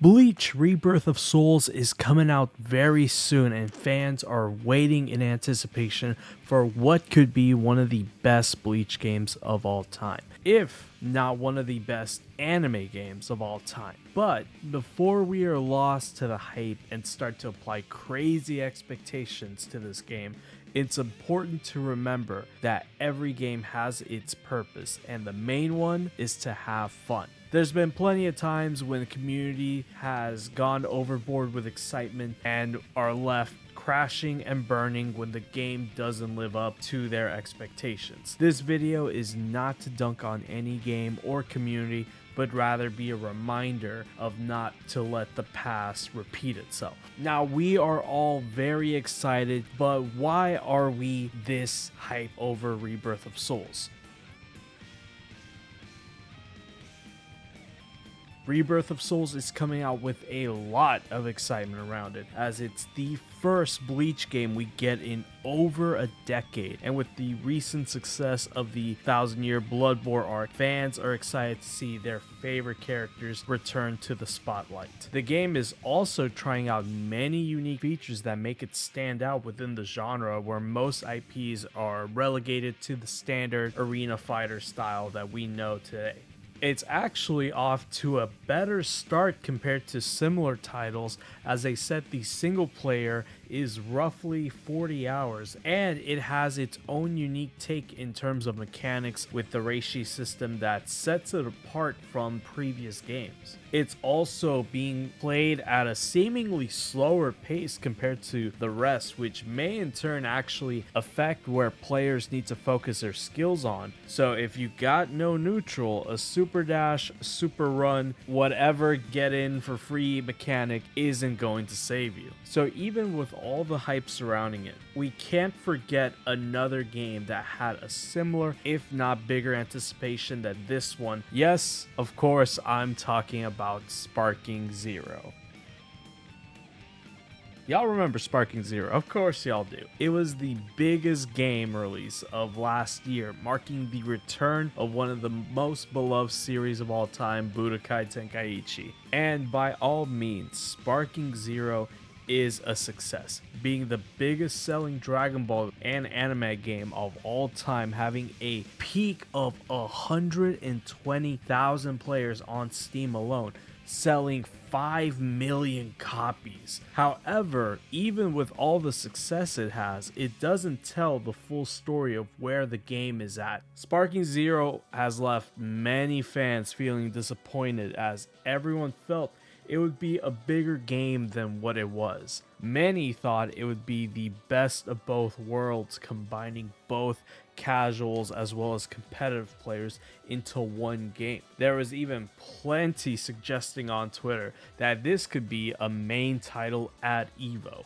Bleach Rebirth of Souls is coming out very soon, and fans are waiting in anticipation for what could be one of the best Bleach games of all time, if not one of the best anime games of all time. But before we are lost to the hype and start to apply crazy expectations to this game, it's important to remember that every game has its purpose, and the main one is to have fun. There's been plenty of times when the community has gone overboard with excitement and are left crashing and burning when the game doesn't live up to their expectations. This video is not to dunk on any game or community, but rather be a reminder of not to let the past repeat itself. Now, we are all very excited, but why are we this hype over Rebirth of Souls? Rebirth of Souls is coming out with a lot of excitement around it, as it's the first Bleach game we get in over a decade, and with the recent success of the 1000-year Blood War arc, fans are excited to see their favorite characters return to the spotlight. The game is also trying out many unique features that make it stand out within the genre, where most IPs are relegated to the standard arena fighter style that we know today. It's actually off to a better start compared to similar titles, as they said the single player is roughly 40 hours, and it has its own unique take in terms of mechanics with the Reishi system that sets it apart from previous games. It's also being played at a seemingly slower pace compared to the rest, which may in turn actually affect where players need to focus their skills on. So if you got no neutral, a super dash, super run, whatever get in for free mechanic isn't going to save you. So even with all the hype surrounding it, we can't forget another game that had a similar, if not bigger, anticipation than this one. Yes, of course, I'm talking about Sparking Zero. Y'all remember Sparking Zero? Of course y'all do. It was the biggest game release of last year, marking the return of one of the most beloved series of all time, Budokai Tenkaichi. And by all means, Sparking Zero is a success, being the biggest selling Dragon Ball and anime game of all time, having a peak of 120,000 players on Steam alone, selling 5 million copies. However, even with all the success it has, it doesn't tell the full story of where the game is at. Sparking Zero has left many fans feeling disappointed, as everyone felt it would be a bigger game than what it was. Many thought it would be the best of both worlds, combining both casuals as well as competitive players into one game. There was even plenty suggesting on Twitter that this could be a main title at EVO.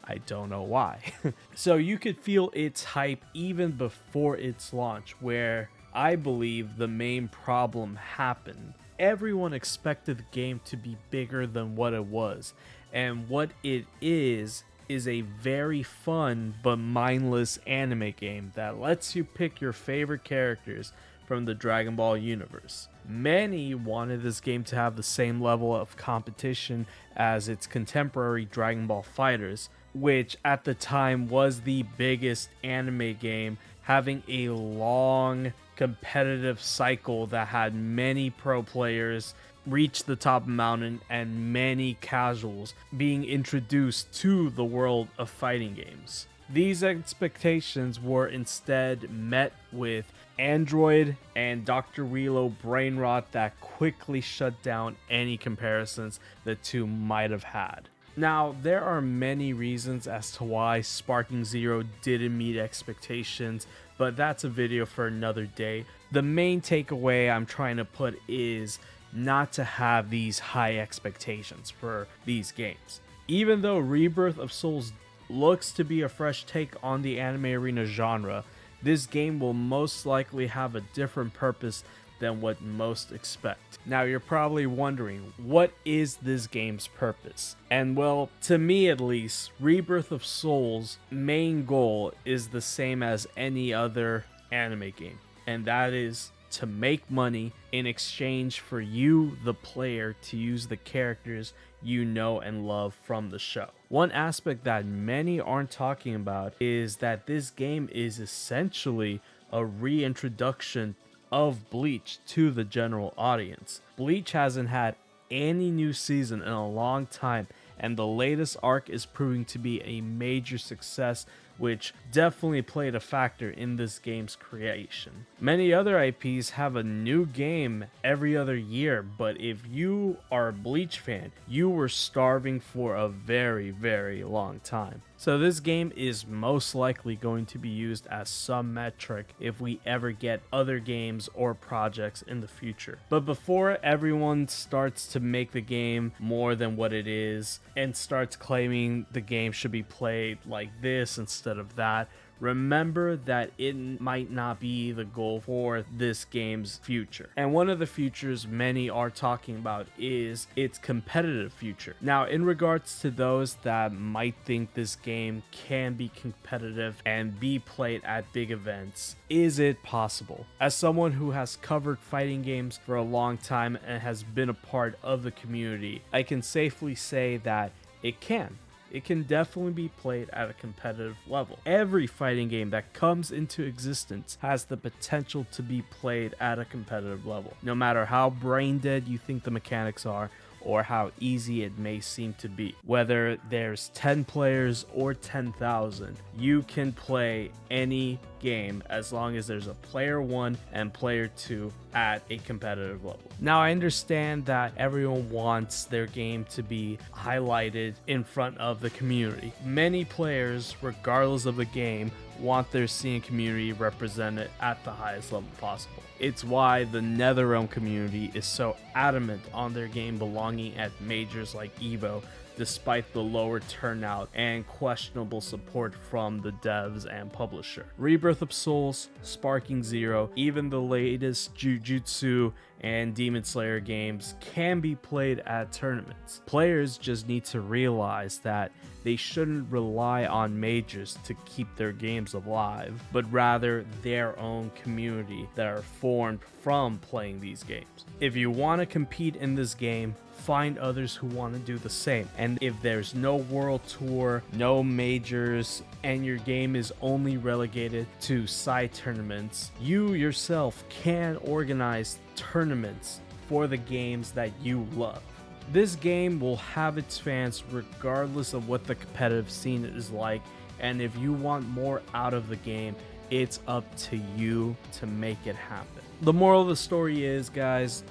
I don't know why. So you could feel its hype even before its launch, where I believe the main problem happened. Everyone expected the game to be bigger than what it was, and what it is a very fun but mindless anime game that lets you pick your favorite characters from the Dragon Ball universe. Many wanted this game to have the same level of competition as its contemporary Dragon Ball FighterZ, which at the time was the biggest anime game, having a long competitive cycle that had many pro players reach the top of the mountain and many casuals being introduced to the world of fighting games. These expectations were instead met with Android and Dr. Wheelo brain rot that quickly shut down any comparisons the two might have had. Now, there are many reasons as to why Sparking Zero didn't meet expectations, but that's a video for another day. The main takeaway I'm trying to put is not to have these high expectations for these games. Even though Rebirth of Souls looks to be a fresh take on the anime arena genre, this game will most likely have a different purpose than what most expect. Now you're probably wondering, what is this game's purpose? And well, to me at least, Rebirth of Souls' main goal is the same as any other anime game, and that is to make money in exchange for you, the player, to use the characters you know and love from the show. One aspect that many aren't talking about is that this game is essentially a reintroduction of Bleach to the general audience. Bleach hasn't had any new season in a long time, and the latest arc is proving to be a major success, which definitely played a factor in this game's creation. Many other IPs have a new game every other year, but if you are a Bleach fan, you were starving for a very, very long time. So this game is most likely going to be used as some metric if we ever get other games or projects in the future. But before everyone starts to make the game more than what it is and starts claiming the game should be played like this instead of that, remember that it might not be the goal for this game's future. And one of the futures many are talking about is its competitive future. Now, in regards to those that might think this game can be competitive and be played at big events, is it possible? As someone who has covered fighting games for a long time and has been a part of the community, I can safely say that it can. It can definitely be played at a competitive level. Every fighting game that comes into existence has the potential to be played at a competitive level, no matter how brain dead you think the mechanics are or how easy it may seem to be. Whether there's 10 players or 10,000, you can play any game as long as there's a player 1 and player 2 at a competitive level. Now, I understand that everyone wants their game to be highlighted in front of the community. Many players, regardless of the game, want their scene community represented at the highest level possible. It's why the NetherRealm community is so adamant on their game belonging at majors like EVO, despite the lower turnout and questionable support from the devs and publisher. Rebirth of Souls, Sparking Zero, even the latest Jujutsu and Demon Slayer games can be played at tournaments. Players just need to realize that they shouldn't rely on majors to keep their games alive, but rather their own community that are formed from playing these games. If you want to compete in this game, find others who want to do the same. And if there's no world tour, no majors, and your game is only relegated to side tournaments, you yourself can organize tournaments for the games that you love. This game will have its fans regardless of what the competitive scene is like, and if you want more out of the game, it's up to you to make it happen. The moral of the story is, guys,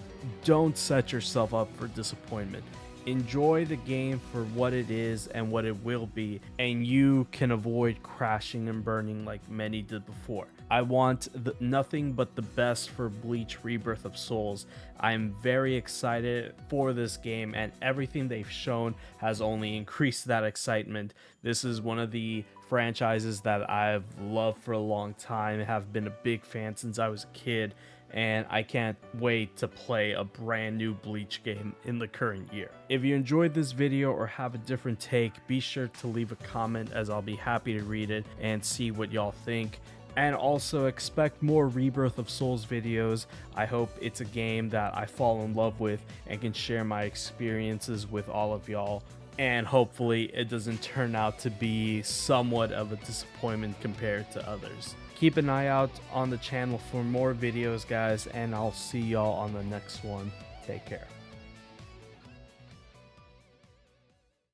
don't set yourself up for disappointment. Enjoy the game for what it is and what it will be, and you can avoid crashing and burning like many did before. I want nothing but the best for Bleach Rebirth of Souls. I'm very excited for this game, and everything they've shown has only increased that excitement. This is one of the franchises that I've loved for a long time, have been a big fan since I was a kid, and I can't wait to play a brand new Bleach game in the current year. If you enjoyed this video or have a different take, be sure to leave a comment, as I'll be happy to read it and see what y'all think. And also expect more Rebirth of Souls videos. I hope it's a game that I fall in love with and can share my experiences with all of y'all. And hopefully it doesn't turn out to be somewhat of a disappointment compared to others. Keep an eye out on the channel for more videos, guys, and I'll see y'all on the next one. Take care.